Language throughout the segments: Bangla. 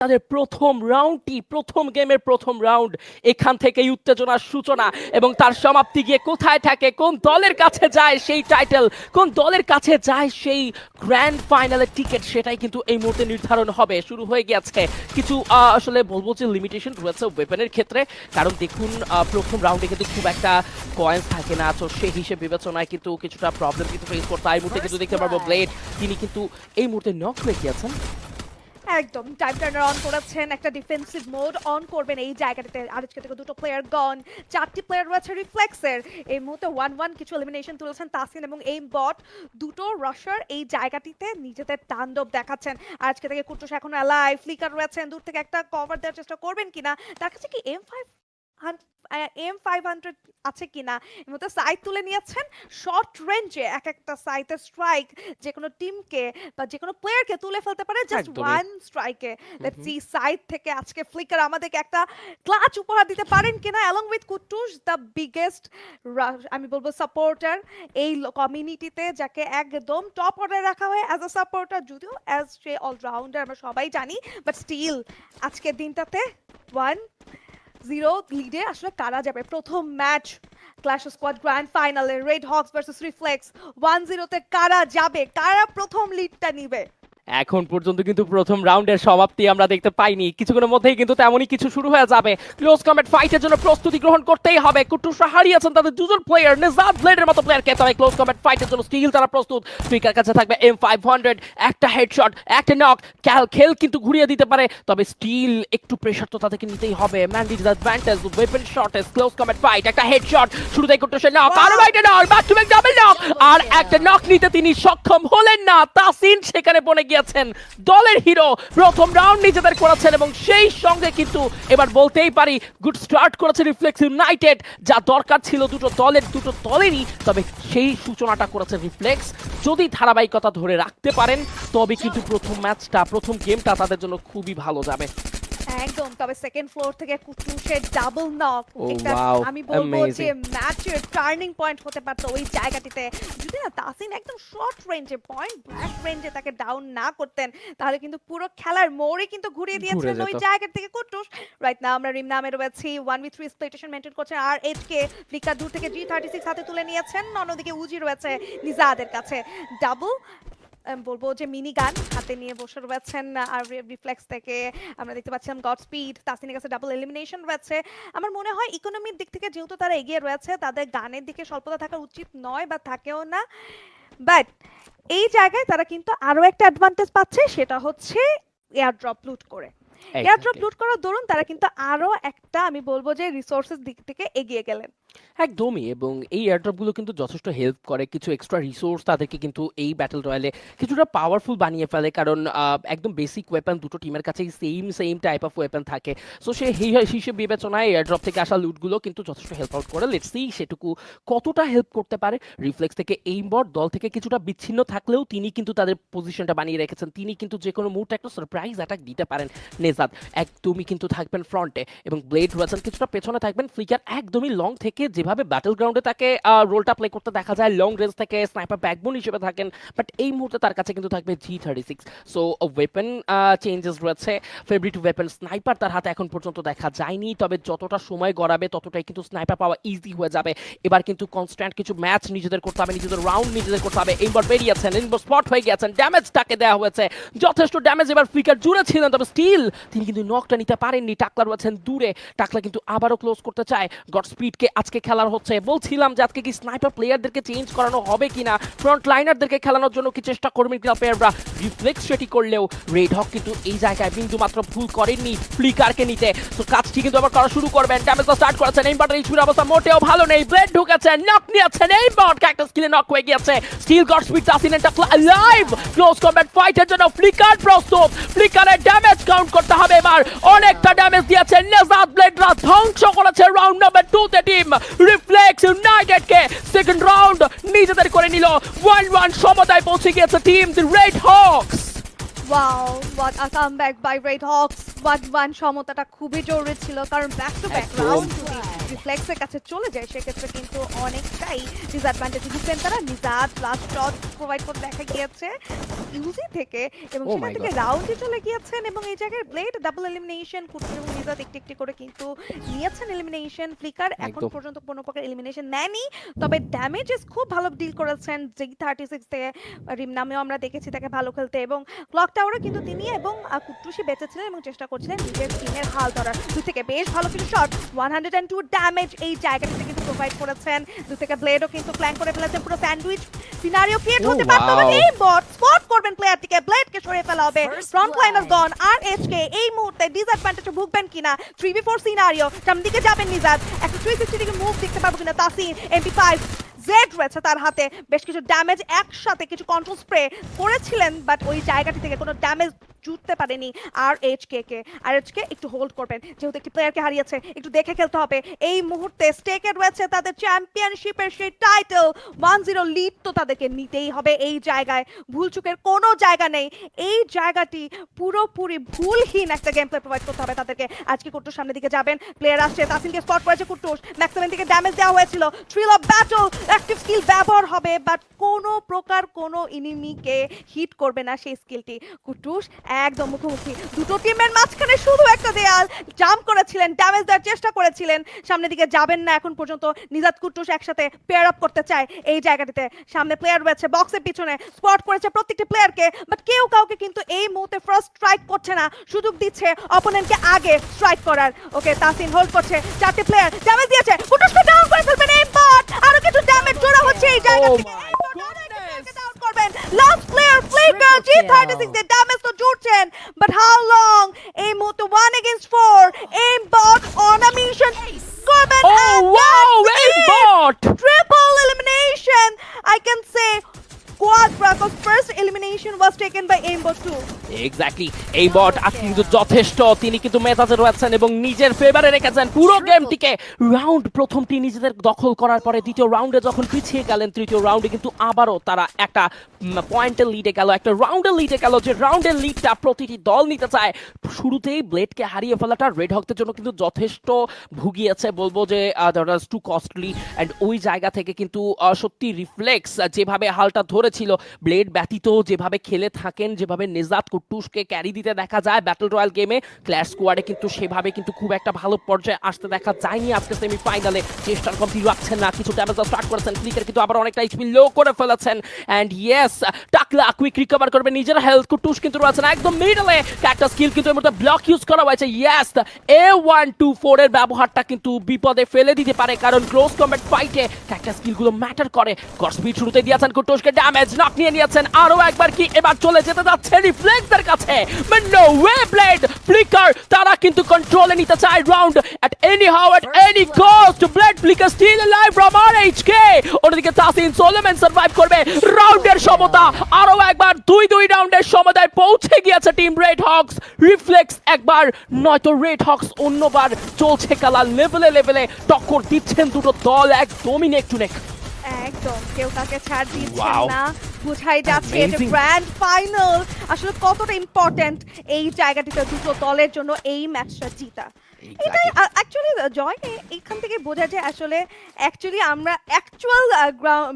তাদের প্রথম গেমের প্রথম রাউন্ড এখান থেকেই উত্তেজনার সূচনা এবং তার সমাপ্তি গিয়ে কোথায় থাকে, কোন দলের কাছে যায় সেই টাইটেল, কোন দলের কাছে যায় সেই গ্র্যান্ড ফাইনালের টিকিট, সেটাই কিন্তু এই মুহূর্তে নির্ধারণ হবে। শুরু হয়ে গেছে কিছু আসলে বলবো যে লিমিটেশন রয়েছে ওয়েপনের ক্ষেত্রে, কারণ দেখুন প্রথম রাউন্ডে কিন্তু খুব একটা কয়েন্স থাকে না, তো সেই হিসেবে বিবেচনায় কিন্তু কিছুটা প্রবলেম কিন্তু ফেস করতে হয়। এই মুহূর্তে কিন্তু দেখতে পারবো ব্লেড, তিনি কিন্তু এই মুহূর্তে নক হয়ে গিয়েছেন। একদম টাইম টার্নার অন করেছেন, একটা ডিফেন্সিভ মোড অন করবেন এই জায়গাটাতে। আজকে থেকে দুটো প্লেয়ার গন, 4টি প্লেয়ার রয়েছে রিফ্লেক্সের। এই মুহূর্তে 1-1 কিছু এলিমিনেশন তুলেছেন তাসিন এবং এইম বট। দুটো রাশার এই জায়গাটিতে নিজেদের তাণ্ডব দেখাচ্ছেন। আজকে থেকে কুটুস এখনো অ্যালাইভ, ফ্লিকার রয়েছেন, দূর থেকে একটা কভার দেওয়ার চেষ্টা করবেন কিনা। তার কাছে কি M500 আছে কিনা। এর মধ্যে সাইড তুলে নিয়েছেন শর্ট রেঞ্জে। এক একটা সাইটের স্ট্রাইক যে কোনো টিমকে বা যে কোনো প্লেয়ারকে তুলে ফেলতে পারে জাস্ট ওয়ান স্ট্রাইকে। লেটস সি সাইড থেকে আজকে ফ্লিকার আমাদেরকে একটা ক্লাচ উপহার দিতে পারেন কিনা, along with Kutus the biggest আমি বলবো সাপোর্টার এই কমিউনিটিতে, যাকে একদম টপ অর্ডারে রাখা হয় অ্যাজ আ সাপোর্টার, যদিও অ্যাজ সে অলরাউন্ডার আমরা সবাই জানি, বাট স্টিল আজকের দিনটাতে 1-0 লিডে আসলে কারা যাবে। প্রথম ম্যাচ ক্ল্যাশ স্কোয়াড গ্র্যান্ড ফাইনালে রেড হকস ভার্সেস রিফ্লেক্স, 1-0 তে কারা যাবে, কারা প্রথম লিডটা নিবে। এখন পর্যন্ত কিন্তু প্রথম রাউন্ডের সমাপ্তি আমরা দেখতে পাইনি, কিছুক্ষণের মধ্যেই কিন্তু তেমনই কিছু শুরু হয়ে যাবে। ক্লোজ কম্ব্যাট ফাইটের জন্য প্রস্তুতি গ্রহণ করতেই হবে। কুটুসরা হারিয়েছেন তাদের দুজন প্লেয়ার, নিজাদ ব্লেডের মতো প্লেয়ারকে, তবে ক্লোজ কম্ব্যাট ফাইটের জন্য স্টিল তারা প্রস্তুত। ফ্লিকার কাছে থাকবে M500, একটা হেডশট, একটা নক, খেল কিন্তু ঘুরিয়ে দিতে পারে, তবে স্টিল একটু প্রেশার তো তাদেরকে নিতেই হবে। ম্যান্ডি disadvantage, weapon shortage, close combat fight, একটা হেডশট, শুরুতেই কুটুসের নক, আর বাইটে knock, back to back double knock, আর একটা নক নিতে তিনি সক্ষম হলেন না। তাসিন সেখানে পড়ে গিয়েছেন, দলের হিরো প্রথম রাউন্ড নিজেদের করেছেন এবং সেই সঙ্গে কিন্তু এবার বলতেই পারি গুড স্টার্ট করেছে রিফ্লেক্স ইউনাইটেড, যা দরকার ছিল দুটো দলেরই, তবে সেই সূচনাটা করেছে রিফ্লেক্স। যদি ধারাবাহিকতা ধরে রাখতে পারেন তবে কিন্তু প্রথম গেমটা তাদের জন্য খুবই ভালো যাবে। একদম, তবে সেকেন্ড ফ্লোর থেকে কুটুসের ডাবল নক, এটা আমি বলবো যে ম্যাচের টার্নিং পয়েন্ট হতে পারতো ওই জায়গাটিতে। যদি না তাসিন একদম শর্ট রেঞ্জে, পয়েন্ট ব্ল্যাঙ্ক রেঞ্জে তাকে ডাউন না করতেন, তাহলে কিন্তু পুরো খেলার মোড়ই কিন্তু ঘুরিয়ে দিয়েছিলেন ওই জায়গা থেকে কুটুস। রাইট নাও আমরা রিম নামে রয়েছি, 1v3 স্প্লিটেশন মেইনটেইন করছেন আর এইচকে। ফ্লিকার দূর থেকে G36 হাতে তুলে নিয়েছেন, অন্যদিকে উজি রয়েছে নিজাদের কাছে। ডাবল বলবো যে মিনি গান হাতে নিয়ে বসে রয়েছেন। আর রিফ্লেক্স থেকে আমরা দেখতে পাচ্ছিলাম গড স্পিড, তাসিনের কাছে ডাবল এলিমিনেশন রয়েছে। আমার মনে হয় ইকোনমির দিক থেকে যেহেতু তারা এগিয়ে রয়েছে, তাদের গানের দিকে স্বল্পতা থাকা উচিত নয় বা থাকেও না, বাট এই জায়গায় তারা কিন্তু আরো একটা অ্যাডভান্টেজ পাচ্ছে, সেটা হচ্ছে এয়ারড্রপ লুট করে। এয়ারড্রপ লুট করার দরুন তারা কিন্তু আরো একটা আমি বলবো যে রিসোর্সেস দিক থেকে এগিয়ে গেলেন। একদমই, এবং এই এয়ারড্রপগুলো কিন্তু যথেষ্ট হেল্প করে, কিছু এক্সট্রা রিসোর্স তাদেরকে কিন্তু এই ব্যাটল রয়্যালে কিছুটা পাওয়ারফুল বানিয়ে ফেলে, কারণ একদম বেসিক ওয়েপন দুটো টিমের কাছেই সেম টাইপ অফ ওয়েপন থাকে। সো সে হিসেবে বিবেচনায় এয়ারড্রপ থেকে আসা লুটগুলো কিন্তু যথেষ্ট হেল্প আউট করে। লেটস সি সেটুকু কতটা হেল্প করতে পারে। রিফ্লেক্স থেকে এইমবট দল থেকে কিছুটা বিচ্ছিন্ন থাকলেও তিনি কিন্তু তাদের পজিশনটা বানিয়ে রেখেছেন, তিনি কিন্তু যে কোনো মুহূর্তে একটা সারপ্রাইজ অ্যাটাক দিতে পারেন। নেজাদ একদমই কিন্তু থাকবেন ফ্রন্টে এবং ব্লেড রয়েছেন কিছুটা পেছনে থাকবেন। ফ্লিকার একদমই লং থেকে যেভাবে ব্যাটল গ্রাউন্ডে তাকে রোলটা প্লে করতে দেখা যায়, লং রেঞ্জ থেকে স্নাইপার ব্যাকবোন হিসেবে থাকেন, বাট এই মুহূর্তে তার কাছে কিন্তু থাকবে G36। সো ওয়েপন চেঞ্জেস রয়েছে, ফেভারিট ওয়েপন স্নাইপার তার হাতে এখন পর্যন্ত দেখা যায়নি, তবে যতটা সময় গড়াবে ততটাই কিন্তু স্নাইপার পাওয়া ইজি হয়ে যাবে। এবার কিন্তু কনস্ট্যান্ট কিছু ম্যাচ নিজেদের করতে হবে, নিজেদের রাউন্ড নিজেদের করতে হবে। এইবার বেরিয়েছেন, এইবার স্পট হয়ে গেছেন, ড্যামেজ তাকে দেওয়া হয়েছে, যথেষ্ট ড্যামেজ। এবার ফ্লিকার জুড়ে ছিলেন, তবে স্টিল তিনি কিন্তু নকটা নিতে পারেননি। টাকলা রয়েছেন দূরে, টাকলা কিন্তু আবারও ক্লোজ করতে চায়। গড স্পিডকে আজকে খেলার হচ্ছে, বলছিলাম যে আজকে কি স্নাইপার প্লেয়ারদেরকে চেঞ্জ করানো হবে কিনা, ফ্রন্ট লাইনারদেরকে খেলানোর জন্য কি চেষ্টা করবেন কিনা প্লেয়াররা। রিফ্লেক্স সেটি করলেও রেড হক কিন্তু এই জায়গায় বিন্দু মাত্র ভুল করেননি ফ্লিকারকে নিতে। তো কাজটি কিন্তু আবার করা শুরু করবেন, ড্যামেজটা স্টার্ট করেছেন। এইমবাটের এই ছুরির অবস্থা মোটেও ভালো নেই, ব্লেড ঢুকেছেন, নক নিয়েছেন, এইমবট ক্যাক্টাস স্কিলে নক হয়ে গিয়েছে। স্টিল গড স্পিড তাসিন একটা লাইভ ক্লোজ কম্ব্যাট ফাইটের জন্য ফ্লিকার প্রস্তুত। ফ্লিকারের ড্যামেজ কাউন্ট করতে হবে, এবার অনেকটা ড্যামেজ দিয়েছেন নেজাদ। ব্লেডরা ধ্বংস করেছে রাউন্ড নাম্বার 2 তে টিম রিফ্লেক্স ইউনাইটেড কে। সেকেন্ড রাউন্ড নিজেদের করে নিল, 1-1 সমতায় পৌঁছে গিয়েছে team the Red Hawks. Wow, what a comeback by Red Hawks. 1-1 সমতাটা খুবই জরুরি ছিল, কারণ ব্যাক টু ব্যাক রাউন্ড রিফ্লেক্সের কাছে চলে যায় সেক্ষেত্রে কিন্তু অনেকটাই ডিসঅ্যাডভান্টেজ দিচ্ছেন তারা। নিজাত লাস্ট শট প্রোভাইড করে দেখা গিয়েছে ইউজি থেকে এবং Oh সেখান my থেকে God. রাউন্ডে চলে গিয়েছেন এবং এই জায়গায় ব্লেড ডাবল এলিমিনেশন কুটুস এবং নিজাত একটি একটি করে কিন্তু নিয়েছেন এলিমিনেশন। ফ্লিকার এখন একদম। পর্যন্ত কোনো প্রকার এলিমিনেশন নেয়নি, তবে ড্যামেজেস খুব ভালো ডিল করেছেন G36 থেকে। রিম নামেও আমরা দেখেছি তাকে ভালো খেলতে এবং ক্লক টাওয়ারও কিন্তু তিনি এবং কুটুসি বেঁচেছিলেন এবং চেষ্টা করছিলেন নিজের টিমের হাল ধরার। দু থেকে বেশ ভালো কিছু শট, 102 ড্যামেজ এই জায়গাটিতে কিন্তু প্রোভাইড করেছেন। দু থেকে ব্লেডও কিন্তু ফ্ল্যাঙ্ক করে ফেলেছেন, পুরো স্যান্ডউইচ সিনারিও ক্রিয়েট Oh, হতে পারত এবং wow. এই বট স্পট করবেন প্লেয়ারটিকে, ব্লেডকে সরিয়ে ফেলা হবে। ফ্রন্ট লাইনার গন আর এইচকে এই মুহূর্তে ডিসঅ্যাডভান্টেজে ভুগবেন কিনা। 3v4 সিনারিও, সামনের দিকে যাবেন নিজাত, একটা 360 ডিগ্রি মুভ দেখতে পারবো কিনা তাসিন। MP5 জেড রয়েছে তার হাতে, বেশ কিছু ড্যামেজ একসাথে কিছু কন্ট্রোল স্প্রে করেছিলেন বাট ওই জায়গাটি থেকে কোনো ড্যামেজ জুটতে পারেনি আর এইচকে কে। আর এইচকে একটু হোল্ড করবেন যেহেতু একটি প্লেয়ারকে হারিয়েছে, একটু দেখে খেলতে হবে। এই মুহূর্তে স্টেকে রয়েছে তাদের চ্যাম্পিয়নশিপের সেই টাইটেল, 1-0 লিড তো তাদেরকে নিতেই হবে এই জায়গায়, ভুলচুকের কোনো জায়গা নেই। এই জায়গাটি পুরোপুরি ভুলহীন একটা গেম প্লে প্রোভাইড করতে হবে তাদেরকে। আজকে কুট্টুস সামনের দিকে যাবেন, প্লেয়ার আসছে, তাসিনকে স্পট করেছে কুট্টুস, ম্যাক্সিমাম থেকে ড্যামেজ দেওয়া হয়েছিল, thrill of battle active skill ব্যবহার হবে বাট কোনো প্রকার কোনো এনিমিকে হিট করবে না সেই স্কিলটি। কুট্টুস একদম মুখোমুখি, দুটো টিমের মাঝখানে শুধু একটা দেয়াল, জাম্প করেছিলেন, ড্যামেজ দেওয়ার চেষ্টা করেছিলেন, সামনের দিকে যাবেন না এখন পর্যন্ত। নিজাত কুট্টুস একসাথে পেয়ার আপ করতে চায় এই জায়গাটিতে, সামনে প্লেয়ার রয়েছে বক্সের পিছনে, স্পট করেছে প্রত্যেকটি প্লেয়ারকে বাট কেউ কাউকে কিন্তু এই মুহূর্তে ফার্স্ট স্ট্রাইক করছে না, সুযোগ দিচ্ছে অপোনেন্টকে আগে স্ট্রাইক করার। ওকে তাসিন হোল্ড করছে, চারটি প্লেয়ার ড্যামেজ দিয়েছে, কুট্টুসকে ডাউন করে ফেলবেন এই বাট, আরো কিছু ড্যামেজ জোড়া হচ্ছে এই জায়গা Oh থেকে। my ডাউন করবেন লাস্ট প্লেয়ার ফ্লিকার G36 এর ড্যামেজ তো জুড়ছেন বাট হাউ লং। এই মুহূর্তে 1 against 4 M Bot on a mission করবেন। Oh wow, aimbot! Triple elimination, I can say quad because first elimination was taken by aimbot 2. Exactly, এই বট আজকে কিন্তু যথেষ্ট, তিনি কিন্তু মেজাজে রয়েছেন এবং নিজের ফেভারে রেখেছেন পুরো গেমটিকে। রাউন্ড প্রথমটি নিজেদের দখল করার পরে দ্বিতীয় রাউন্ডে যখন পিছিয়ে গেলেন, তৃতীয় রাউন্ডে কিন্তু আবারও তারা একটা পয়েন্টের লিডে গেল, একটা রাউন্ডের লিডে গেল, যে রাউন্ডের লিডটা প্রতিটি দল নিতে চায়। শুরুতেই ব্লেডকে হারিয়ে ফেলাটা রেড হকদের জন্য কিন্তু যথেষ্ট ভুগিয়েছে, বলবো যে that was two costly. And ওই জায়গা থেকে কিন্তু সত্যি রিফ্লেক্স যেভাবে হালটা ধরেছিল, ব্লেড ব্যতীত যেভাবে খেলে থাকেন, যেভাবে নিজাত কুট্টুসকে ক্যারি দিতে দেখা যায় ব্যাটল রয়্যাল গেমে, ক্ল্যাশ স্কোয়াডে কিন্তু সেভাবে কিন্তু খুব একটা ভালো পর্যায়ে আসতে দেখা যায়নি আজকে সেমিফাইনালে। চেষ্টার কমতি রাখছেন না, কিছু ড্যামেজ স্টার্ট করেছেন, ফ্লিকার কিন্তু আবার অনেকটা এইচপি লো করে ফেলেছেন। অ্যান্ড ইয়েস, টাকলা কুইক রিকভার করবে নিজের হেলথ, কুট্টুস কিন্তু রয়েছেন একদম মিডলে, একটা স্কিল কিন্তু এর মধ্যে ব্লক ইউজ করা হয়েছে। ইয়েস, A124 এর ব্যবহারটা কিন্তু বিপদে ফেলে দিতে পারে, কারণ ক্লোজ কম্ব্যাট ফাইটে একটা স্কিলগুলো ম্যাটার করে। গড স্পিড শুরুতে দিয়েছেন কুট্টুসকে, ড্যামেজ নক নিয়ে নিয়েছেন, আরো একবার কি এবার চলে যেতে যাচ্ছে রিফ্লেক্সের কাছে। But no way, Blade Flicker তারা কিন্তু কন্ট্রোলে নিতে চায় round at any how at any cost. Blade Flicker still alive from RHK, ওদিকে তাসিন সোলোমন সার্ভাইভ করবে। রাউন্ডের সমতা আরো একবার 2-2 রাউন্ডের সমতায় পৌঁছে গিয়েছে টিম রেড হকস। রিফ্লেক্স একবার নয়তো রেড হকস অন্যবার, চলছে খেলা লেভেলে লেভেলে, টক্কর দিচ্ছেন দুটো দল একদমই নেক টু নেক। একদম কেউ তাকে ছাড় দিচ্ছেন Wow. না, বোঝাই যাচ্ছে যে Amazing. গ্র্যান্ড ফাইনাল আসলে কতটা ইম্পর্টেন্ট এই জায়গাটিতে দুটো দলের জন্য এই ম্যাচটা জিতা। এটাই অ্যাকচুয়ালি জয় এখান থেকে বোঝা যায় আসলে অ্যাকচুয়ালি আমরা অ্যাকচুয়াল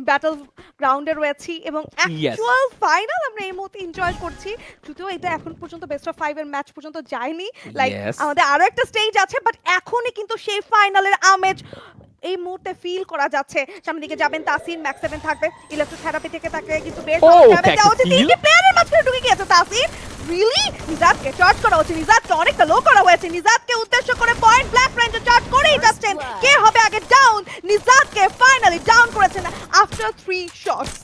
ব্যাটল গ্রাউন্ডে রয়েছি এবং অ্যাকচুয়াল ফাইনাল আমরা এই মুহূর্তে এনজয় করছি। যদিও এটা এখন পর্যন্ত বেস্ট অফ 5 এর ম্যাচ পর্যন্ত যায়নি, লাইক Yes. আমাদের আরো একটা স্টেজ আছে বাট এখনই কিন্তু সেই ফাইনালের আমেজ এই মুহূর্তে ফিল করা যাচ্ছে। সামনের দিকে যাবেন তাসিন, ম্যাক্স 7 থাকবে, ইলেকট্রোথেরাপি থেকে তাকে কিন্তু বেশ Oh, ভালো ড্যামেজ দেওয়া হচ্ছে। Cactus তিনটি প্লেয়ারের মাঝখানে ঢুকে গিয়েছে তাসিন, রিয়েলি নিজাতকে চার্জ করা হচ্ছে, নিজাতকে অনেকটা লো করা হয়েছে, নিজাতকে উদ্দেশ্য করে পয়েন্ট ব্ল্যাক রেঞ্জে চার্জ করেই যাচ্ছেন। কে হবে আগে ডাউন? নিজাতকে ফাইনালি ডাউন করেছেন after 3 shots.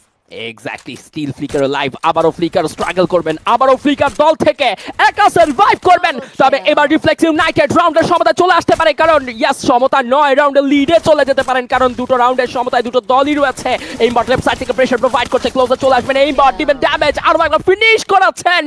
Exactly, still Flicker live, আবারও ফ্লিকার স্ট্রাগল করবেন, আবারও ফ্লিকার দল থেকে একা সার্ভাইভ করবেন। তবে এবার রিফ্লেক্স ইউনাইটেড রাউন্ডের সমতা চলে আসতে পারে, কারণ ইয়াস সমতা নয়, রাউন্ডের লিডে চলে যেতে পারেন, কারণ দুটো রাউন্ডের সমতায় দুটো দলই রয়েছে। এইমবট লেফট সাইড থেকে প্রেসার প্রোভাইড করছে, ক্লোজে চলে আসবেন এইমবট, দিবেন ড্যামেজ, আরো একবার ফিনিশ করাচ্ছেন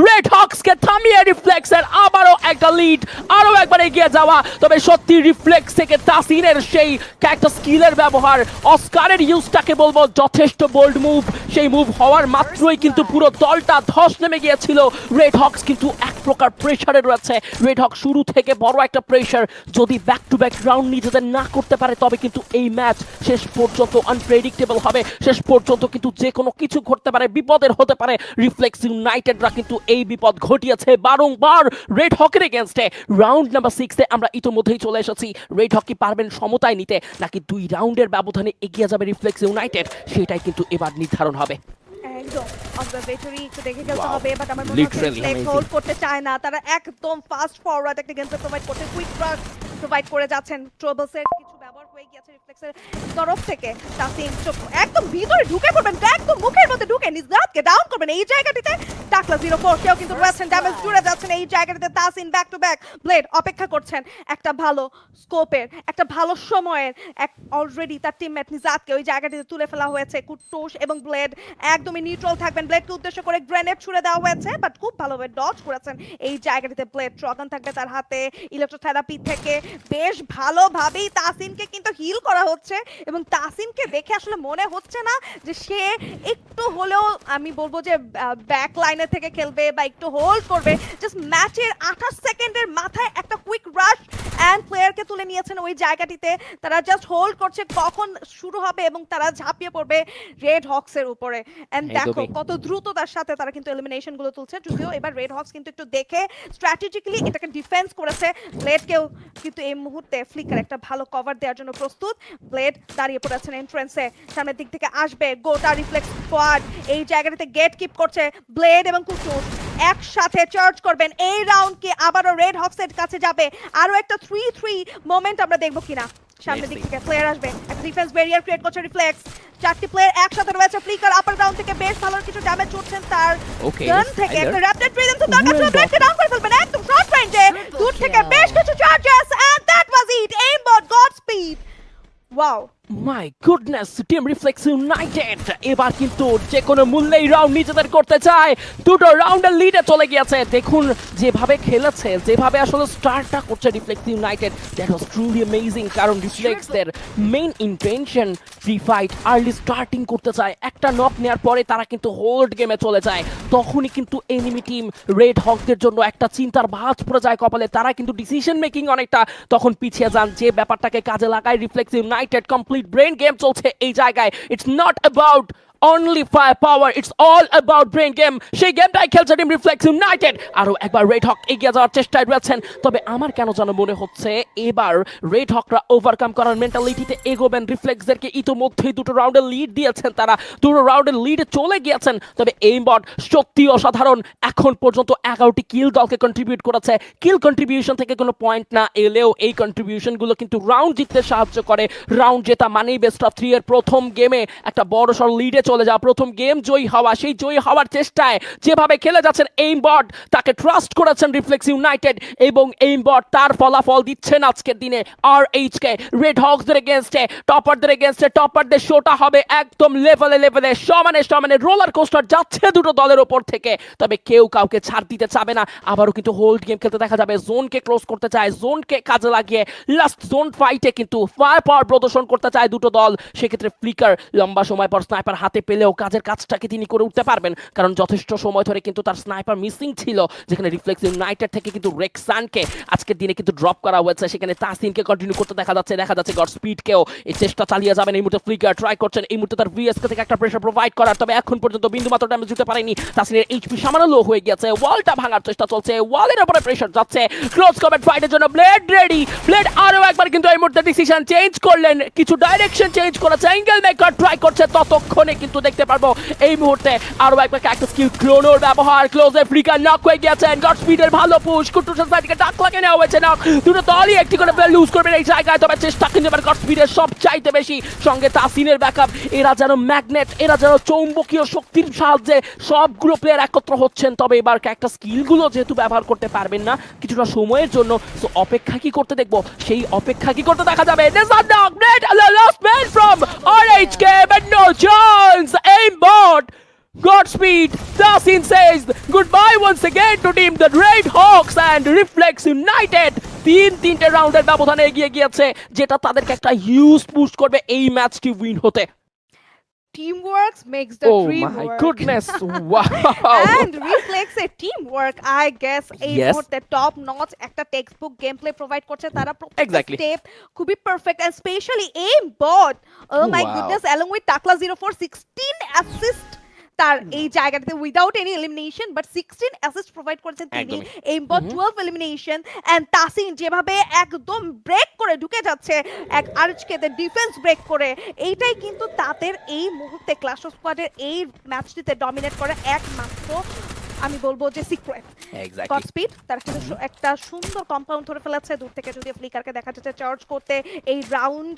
রেড হকসকে থামিয়ে রিফ্লেক্সের আবারও একটা লিড, আরো একবার এগিয়ে যাওয়া। তবে সত্যি রিফ্লেক্স থেকে তাসিনের সেই একটা স্কিলের ব্যবহার, অস্কারের ইউজটাকে বলবো যথেষ্ট বোল্ড মুভ। সেই মুভ হওয়ার মাত্রই কিন্তু পুরো দলটা ধস নেমে গিয়েছিল। রেড হকস কিন্তু এক প্রকার প্রেসারে রয়েছে। রেড হক শুরু থেকে বড় একটা প্রেসার, যদি ব্যাক টু ব্যাক রাউন্ড নিজেদের না করতে পারে তবে কিন্তু এই ম্যাচ শেষ পর্যন্ত আনপ্রেডিক্টেবল হবে। শেষ পর্যন্ত কিন্তু যে কোনো কিছু ঘটতে পারে, বিপদের হতে পারে। রিফ্লেক্স ইউনাইটেডরা কিন্তু এই বিপদ ঘটিয়েছে বারংবার রেড হকের এগেনস্টে। রাউন্ড নাম্বার 6-এ আমরা ইতোমধ্যেই চলে এসেছি। রেড হক কি পারবেন সমতায় নিতে, নাকি 2 রাউন্ডের ব্যবধানে এগিয়ে যাবে রিফ্লেক্স ইউনাইটেড, সেটাই কিন্তু এবার নির্ধারণ হবে। একদম অবজারভেটরি একটু দেখে খেলতে হবে, বাট আমার মনে হচ্ছে Literally রিফ্লেক্স amazing. হোল্ড করতে চায় না। তারা একদম ফাস্ট ফরওয়ার্ড একটা গেমস প্রোভাইড করতে, কুইক রাশ প্রোভাইড করে যাচ্ছেন। ট্রাবলসের কিছু ব্যবহার হয়ে গিয়েছে রিফ্লেক্সের তরফ থেকে। তাসিন একদম ভিতরে ঢুকে পড়বেন, একদম মুখের মধ্যে ঢুকে নিজরাতকে ডাউন করবেন এই জায়গাটিতে। টাকলা 0-4 কেউ কিন্তু রয়েছেন, ড্যামেজ জুড়ে যাচ্ছেন এই জায়গাটিতে। Tasin back to back blade অপেক্ষা করছেন একটা ভালো স্কোপের, একটা ভালো সময়ের। অলরেডি তার টিমমেট নিজাতকে ওই জায়গাটিতে তুলে ফেলা হয়েছে। কুট্টুস এবং ব্লেড একদমই নিউট্রাল থাকবেন। ব্লেডকে উদ্দেশ্য করে গ্রেনেড ছুড়ে দেওয়া হয়েছে, বাট খুব ভালোভাবে ডজ করেছেন এই জায়গাটিতে ব্লেড। ট্রগান থাকবে তার হাতে, ইলেকট্রোথেরাপি থেকে বেশ ভালোভাবেই তাসিনকে কিন্তু হিল করা হচ্ছে। এবং তাসিনকে দেখে আসলে মনে হচ্ছে না যে সে একটু হলেও, আমি বলবো যে ব্যাক লাইনে থেকে খেলবে বা একটু হোল্ড করবে। জাস্ট ম্যাচের 28 সেকেন্ডের মাথায় একটা কুইক রাশ অ্যান্ড প্লেয়ারকে তুলে নিয়েছেন ওই জায়গাটিতে। তারা জাস্ট হোল্ড করছে কখন শুরু হবে এবং তারা ঝাঁপিয়ে পড়বে রেড হকসের উপরে। এন্ড দেখো কত দ্রুততার সাথে তারা কিন্তু এলিমিনেশন গুলো তুলছে। যদিও এবার রেড হকস কিন্তু একটু দেখে স্ট্র্যাটেজিক্যালি এটাকে ডিফেন্স করেছে। ব্লেডকেও কিন্তু এই মুহূর্তে ফ্লিকার একটা ভালো কভার দেওয়ার জন্য প্রস্তুত। ব্লেড দাঁড়িয়ে পড়েছেন এন্ট্রান্সে, সামনের দিক থেকে আসবে গোটা রিফ্লেক্স স্কোয়াড এই জায়গাটাতে গেট কিপ করছে। ব্লেড এবং কুটুস একসাথে চার্জ করবেন। এই রাউন্ড কি আবারও রেড হকসের কাছে যাবে? আরো একটা 3-3 মোমেন্ট আমরা দেখবো কিনা? সামনের দিক থেকে প্লেয়ার আসবে, একটা ডিফেন্স ব্যারিয়ার ক্রিয়েট করছে রিফ্লেক্স। 4টি প্লেয়ার একসাথে রয়েছে। ফ্লিকার আপার গ্রাউন্ড থেকে বেশ ভালো কিছু ড্যামেজ ছুটছেন তার গান থেকে। একটা র‍্যাপিড রিদম তো দরকার ছিল, ব্লেডকে ডাউন করে ফেলবেন একদম শর্ট রেঞ্জে। দূর থেকে বেশ কিছু charges, and that was it. Aimbot god speed. Wow, my goodness, team Reflex United এবার কিন্তু যে কোনো মূল্যেই রাউন্ড নিজেদের করতে চায়। 2টো রাউন্ডের লিডে চলে গিয়েছে। দেখুন যেভাবে খেলেছে, যেভাবে আসলে স্টার্টটা করছে Reflex United, that was truly amazing. কারণ রিফ্লেক্সদের main intention free fight, early starting করতে চায়। একটা নক নেওয়ার পরে তারা কিন্তু হোল্ড গেমে চলে যায়। তখনই কিন্তু এনিমি টিম রেড হকদের জন্য একটা চিন্তার ভাঁজ পড়ে যায় কপালে। তারা কিন্তু ডিসিশন মেকিং অনেকটা তখন পিছিয়ে যান, যে ব্যাপারটাকে কাজে লাগায় reflex United. Complete brain game চলছে এই জায়গায়। It's not about only firepower, it's all about brain game। সেই গেমটাই খেলছে টিম রিফ্লেক্স ইউনাইটেড। আরো একবার রেড হক এগিয়ে যাওয়ার চেষ্টায় রয়েছেন। তবে আমার কেন যেন মনে হচ্ছে এবার রেড হকরা ওভারকাম করার মেন্টালিটিতে এগোবেন। রিফ্লেক্সদেরকে ইতোমধ্যেই 2টো রাউন্ডের লিড দিয়েছেন, তারা 2টো রাউন্ডের লিডে চলে গিয়েছেন। তবে এইমবট সত্যি অসাধারণ। এখন পর্যন্ত 11টি কিল দলকে কন্ট্রিবিউট করেছে। কিল কন্ট্রিবিউশন থেকে কোনো পয়েন্ট না এলেও এই কন্ট্রিবিউশনগুলো কিন্তু রাউন্ড জিততে সাহায্য করে। রাউন্ড জেতা মানেই বেস্ট অফ 3 এর প্রথম গেমে একটা বড় সড় লিডে চলে যাওয়া, প্রথম গেম জয়ী হওয়া। সেই জয়ী হওয়ার চেষ্টায় যেভাবে খেলে যাচ্ছেন এইমবট, তাকে ট্রাস্ট করেছেন রিফ্লেক্স ইউনাইটেড এবং এইমবট তার ফলাফল দিচ্ছেন আজকের দিনে RH কে। রেড হকসদের এগেইনস্টে, টপারদের এগেইনস্টে টপারদের শোটা হবে একদম লেভেলে সমানে রোলার কোস্টার যাচ্ছে দুটো দলের ওপর থেকে। তবে কেউ কাউকে ছাড় দিতে চাবে না। আবারও কিন্তু হোল্ড গেম খেলতে দেখা যাবে। জোনকে ক্লোজ করতে চায়, জোনকে কাজে লাগিয়ে লাস্ট জোন ফাইটে কিন্তু ফায়ার পাওয়ার প্রদর্শন করতে চায় দুটো দল। সেক্ষেত্রে ফ্লিকার লম্বা সময় পর স্নাইপার হাতে পেলেও কাজের কাজটাকে তিনি করে উঠতে পারবেন, কারণ যথেষ্ট সময় ধরে কিন্তু তার স্নাইপার মিসিং ছিল। যেখানে রিফ্লেক্স ইউনাইটেড থেকে কিন্তু রেক্সানকে আজকের দিনে কিন্তু ড্রপ করা হয়েছে। সেখানে তাসিনকে কন্টিনিউ করতে দেখা যাচ্ছে গড স্পিডকেও এই চেষ্টা চালিয়ে যাবেন। এই মুহূর্তে ফ্লিকার ট্রাই করছেন এই মুহূর্তে তার ভিএসকে থেকে একটা প্রেসার প্রোভাইড করার। তবে এখন পর্যন্ত বিন্দু মাত্র ড্যামেজ দিতে পারেনি। তাসিনের এইচপি সামান্য লো হয়ে গিয়েছে। ওয়ালটা ভাঙার চেষ্টা চলছে, ওয়ালের উপরে প্রেসার যাচ্ছে। ক্লোজ কমেট ফাইটের জন্য ব্লেড রেডি। ব্লেড আরো একবার কিন্তু এই মুহূর্তে ডিসিশন চেঞ্জ করলেন, কিছু ডাইরেকশন চেঞ্জ করেছে। অ্যাঙ্গেল মেকার ট্রাই করছে, ততক্ষণে কিন্তু দেখতে পারবো এই মুহূর্তে আরো একবার একটা স্কিল ক্লোনোর ব্যবহার। ক্লোজে ফ্লিকার নক হয়ে গিয়েছেন। গড স্পিডের ভালো পুশ, কুটুসের সাইড থেকে ডাক লাগিয়ে নেওয়া হয়েছে। নক দুটো দলই একটি করে লুজ করবেন এই জায়গায়। তবে চেষ্টা কিন্তু এবার গড স্পিডের সব চাইতে বেশি, সঙ্গে তাসিনের ব্যাকআপ। এরা যেন ম্যাগনেট, এরা যেন চৌম্বকীয় শক্তির সাহায্যে সবগুলো প্লেয়ার একত্র হচ্ছেন। তবে এবার একটা স্কিলগুলো যেহেতু ব্যবহার করতে পারবেন না কিছুটা সময়ের জন্য, তো অপেক্ষা কি করতে দেখবো, সেই অপেক্ষা কি করতে দেখা যাবে। Last man from RHK, but no chance. Aimbot Godspeed! Dasin says goodbye once again to team the Red Hawks and Reflex United. তিনটে রাউন্ডের ব্যবধানে এগিয়ে গিয়েছে, যেটা তাদেরকে একটা হিউজ পুশ করবে এই ম্যাচটি উইন হতে। Teamwork makes the Oh dream my work. goodness! Wow! And Reflex এর teamwork, I guess, এই Yes. মুহূর্তে টপ নচ একটা টেক্সটবুক গেম প্লে প্রোভাইড করছে তারা। প্রত্যেকটা Exactly. স্টেপ খুবই perfect, and specially M Bot, oh my Wow. Goodness, along with Takla 04, 16 assist তার এই জায়গাটাতে without any elimination, but 16 assist provide করেছেন তিনি। একদমই। এইমবট 12 এলিমিনেশন, এন্ড তাসিন যেভাবে একদম ব্রেক করে ঢুকে যাচ্ছে এক আরচকেতে ডিফেন্স ব্রেক করে, এইটাই কিন্তু তাদের এই মুহূর্তে ক্লাশ অফ স্কোয়াডের এই ম্যাচটিতে ডমিনেট করে একমাত্র আমি বলবো যে সিক্রেট। Exactly. গডস্পিড তার একটা সুন্দর কম্পাউন্ড ধরে ফেলেছে দূর থেকে, যদি ফ্লিকারকে দেখা যাচ্ছে চার্জ করতে। এই রাউন্ড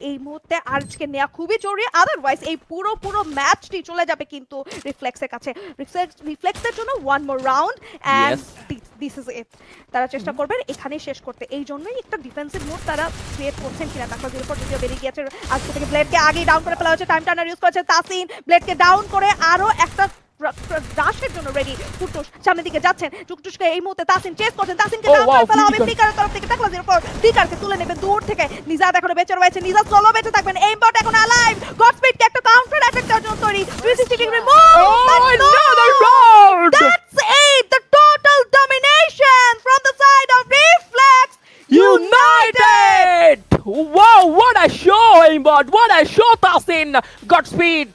এই মুহূর্তে আরচকে নেওয়া খুবই জরুরি, আদারওয়াইজ এই পুরো ম্যাচটি চলে যাবে কিন্তু রিফ্লেক্সের কাছে। রিফ্লেক্সের জন্য one more round and this is it. তারা চেষ্টা করবেন এখানে শেষ করতে, এই জন্যই একটা ডিফেন্সিভ মোড তারা ক্রিয়েট করছেন কিনা। তারপর 04 যদিও বেরিয়ে গিয়েছে, আজকে থেকে ব্লেডকে আগেই ডাউন করে ফেলা হয়েছে, টাইম টার্নার ইউজ করেছে তাসিন, ব্লেডকে ডাউন করে আরো একটা রাশের জন্য রেডি। টুকটুস সামনের দিকে যাচ্ছেন, টুকটুসকে এই মুহূর্তে তাসিন চেস করছেন, তাসিনকে Oh, ডাউন wow, করে ফেলা হবে Flicker. ফ্লিকারের তরফ থেকে। টাকলা 04 ফ্লিকারকে তুলে নেবে দূর থেকে। নিজাত এখনো বেঁচে রয়েছে, নিজাত সোলো বেঁচে থাকবেন। এইমবট এখন অ্যালাইভ, গডস্পিডকে একটা কাউন্টার অ্যাটাক দেওয়ার জন্য তৈরি। 360 degree move, Oh, another round! that's it, the total domination from the side of Reflex United! Wow, what a show, Aimbot! What a show, Tasin! Godspeed!